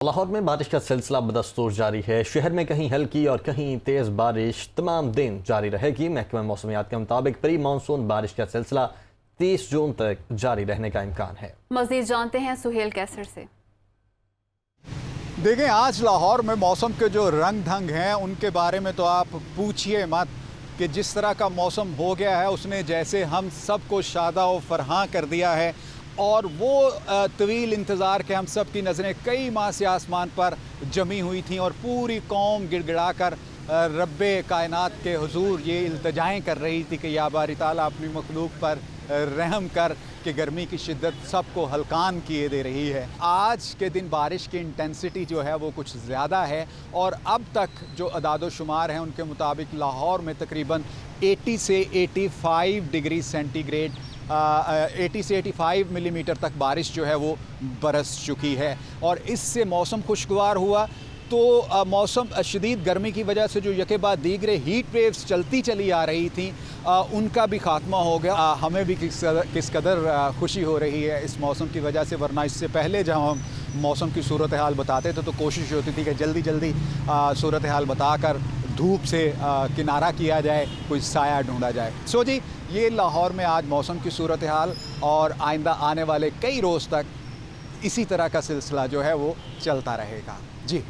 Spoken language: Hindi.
लाहौर में बारिश का सिलसिला बदस्तूर जारी है। शहर में कहीं हल्की और कहीं तेज़ बारिश तमाम दिन जारी रहेगी। महकमा मौसमियात के मुताबिक प्री मानसून बारिश का सिलसिला 30 जून तक जारी रहने का इम्कान है। मज़ीद जानते हैं सुहेल कैसर से। देखें, आज लाहौर में मौसम के जो रंग ढंग हैं उनके बारे में तो आप पूछिए मत कि जिस तरह का मौसम हो गया है उसने जैसे हम सबको शादा व फरहां कर दिया है। और वो तवील इंतज़ार के हम सब की नज़रें कई माह से आसमान पर जमी हुई थीं और पूरी कौम गिड़गिड़ा कर रब्बे कायनात के हुजूर ये इल्तिजाएँ कर रही थी कि या बारी ताला अपनी मखलूक पर रहम कर कि गर्मी की शिद्दत सबको हल्कान किए दे रही है। आज के दिन बारिश की इंटेंसिटी जो है वो कुछ ज़्यादा है और अब तक जो अदाद शुमार हैं उनके मुताबिक लाहौर में तकरीबन 80 से 85 डिग्री सेंटीग्रेड 80 से 85 मिलीमीटर तक बारिश जो है वो बरस चुकी है। और इससे मौसम खुशगवार हुआ तो मौसम शदीद गर्मी की वजह से जो यके बाद दीगरे हीट वेव्स चलती चली आ रही थी उनका भी खात्मा हो गया। हमें भी किस कदर खुशी हो रही है इस मौसम की वजह से, वरना इससे पहले जब हम मौसम की सूरत हाल बताते थे तो कोशिश होती थी कि जल्दी जल्दी सूरत हाल बताकर धूप से किनारा किया जाए, कोई साया ढूंढा जाए। सो जी, ये लाहौर में आज मौसम की सूरत हाल और आइंदा आने वाले कई रोज़ तक इसी तरह का सिलसिला जो है वो चलता रहेगा। जी।